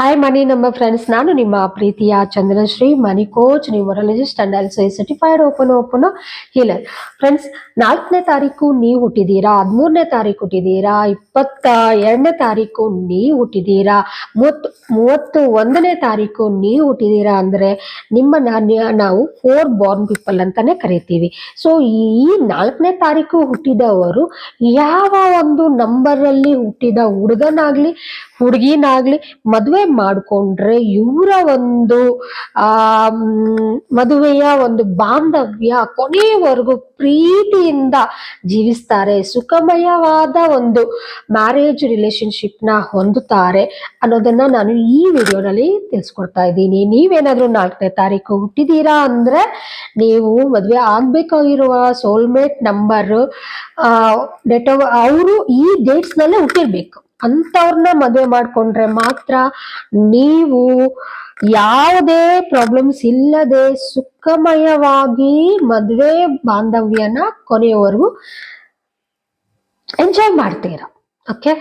Hi ಮನಿ ನಮ್ಮ friends, ನಾನು ನಿಮ್ಮ ಪ್ರೀತಿಯ Chandrashree, money coach, numerologist and also certified open healer. Friends, 4ನೇ ತಾರೀಕು ನೀವು ಹುಟ್ಟಿದ್ದೀರಾ, 13ನೇ ತಾರೀಕು ಹುಟ್ಟಿದ್ದೀರಾ, 22ನೇ ತಾರೀಕು ನೀವು ಹುಟ್ಟಿದ್ದೀರಾ, 31ನೇ ತಾರೀಕು ನೀವು ಹುಟ್ಟಿದ್ದೀರಾ ಅಂದ್ರೆ ನಾವು 4 ಬಾರ್ನ್ ಪೀಪಲ್ ಅಂತಾನೆ ಕರಿತೀವಿ. ಸೊ ಈ 4ನೇ ತಾರೀಕು ಹುಟ್ಟಿದವರು ಯಾವ ಒಂದು ನಂಬರ್ ಅಲ್ಲಿ ಹುಟ್ಟಿದ ಹುಡುಗನಾಗ್ಲಿ ಹುಡುಗಿನಾಗ್ಲಿ ಮದುವೆ ಮಾಡ್ಕೊಂಡ್ರೆ ಇವರ ಒಂದು ಮದುವೆಯ ಒಂದು ಬಾಂಧವ್ಯ ಕೊನೆಯವರೆಗೂ ಪ್ರೀತಿಯಿಂದ ಜೀವಿಸ್ತಾರೆ, ಸುಖಮಯವಾದ ಒಂದು ಮ್ಯಾರೇಜ್ ರಿಲೇಶನ್ಶಿಪ್ ನ ಹೊಂದುತ್ತಾರೆ ಅನ್ನೋದನ್ನ ನಾನು ಈ ವಿಡಿಯೋನಲ್ಲಿ ತಿಳಿಸ್ಕೊಡ್ತಾ ಇದ್ದೀನಿ. ನೀವೇನಾದ್ರೂ 4ನೇ ತಾರೀಕು ಹುಟ್ಟಿದೀರಾ ಅಂದ್ರೆ ನೀವು ಮದುವೆ ಆಗ್ಬೇಕಾಗಿರುವ ಸೋಲ್ಮೇಟ್ ನಂಬರ್ ಡೇಟ್ ಅವರು ಈ ಡೇಟ್ಸ್ ನಲ್ಲೇ ಹುಟ್ಟಿರ್ಬೇಕು. ಅಂತವ್ರನ್ನ ಮದುವೆ ಮಾಡ್ಕೊಂಡ್ರೆ ಮಾತ್ರ ನೀವು ಯಾವುದೇ ಪ್ರಾಬ್ಲಮ್ಸ್ ಇಲ್ಲದೆ ಸುಖಮಯವಾಗಿ ಮದುವೆ ಬಾಂಧವ್ಯನ ಕೊನೆಯವರೆಗೂ ಎಂಜಾಯ್ ಮಾಡ್ತೀರಾ. ಓಕೆ,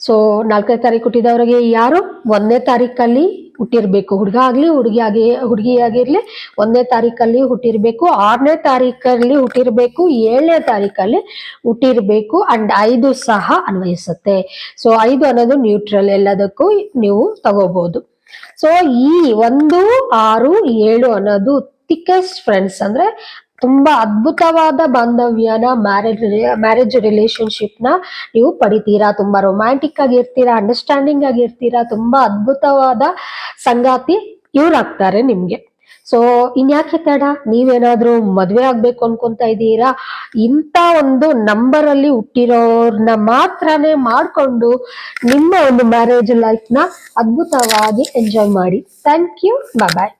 ಸೊ 4ನೇ ತಾರೀಕು ಹುಟ್ಟಿದವರಿಗೆ ಯಾರು 1ನೇ ತಾರೀಕಲ್ಲಿ ಹುಟ್ಟಿರ್ಬೇಕು, ಹುಡುಗ ಆಗ್ಲಿ ಹುಡುಗಿ ಆಗಿರ್ಲಿ 1ನೇ ತಾರೀಕಲ್ಲಿ ಹುಟ್ಟಿರ್ಬೇಕು, 6ನೇ ತಾರೀಕಲ್ಲಿ ಹುಟ್ಟಿರ್ಬೇಕು, 7ನೇ ತಾರೀಕಲ್ಲಿ ಹುಟ್ಟಿರ್ಬೇಕು. ಅಂಡ್ 5 ಸಹ ಅನ್ವಯಿಸುತ್ತೆ. ಸೊ 5 ಅನ್ನೋದು ನ್ಯೂಟ್ರಲ್, ಎಲ್ಲದಕ್ಕೂ ನೀವು ತಗೋಬಹುದು. ಸೊ ಈ 1, 6, 7 ಅನ್ನೋದು ಥಿಕೆಸ್ಟ್ ಫ್ರೆಂಡ್ಸ್, ಅಂದ್ರೆ ತುಂಬಾ ಅದ್ಭುತವಾದ ಬಾಂಧವ್ಯನ ಮ್ಯಾರೇಜ್ ರಿಲೇಶನ್ಶಿಪ್ ನ ನೀವು ಪಡಿತೀರಾ. ತುಂಬಾ ರೊಮ್ಯಾಂಟಿಕ್ ಆಗಿರ್ತೀರಾ, ಅಂಡರ್ಸ್ಟ್ಯಾಂಡಿಂಗ್ ಆಗಿರ್ತೀರಾ, ತುಂಬಾ ಅದ್ಭುತವಾದ ಸಂಗಾತಿ ಇವ್ರಾಗ್ತಾರೆ ನಿಮ್ಗೆ. ಸೊ ಇನ್ಯಾಕೆ ತಡ, ನೀವೇನಾದ್ರೂ ಮದ್ವೆ ಆಗ್ಬೇಕು ಅನ್ಕೊಂತ ಇದ್ದೀರಾ, ಇಂಥ ಒಂದು ನಂಬರ್ ಅಲ್ಲಿ ಹುಟ್ಟಿರೋರ್ನ ಮಾತ್ರನೇ ಮಾಡ್ಕೊಂಡು ನಿಮ್ಮ ಒಂದು ಮ್ಯಾರೇಜ್ ಲೈಫ್ ನ ಅದ್ಭುತವಾಗಿ ಎಂಜಾಯ್ ಮಾಡಿ. Thank you, bye.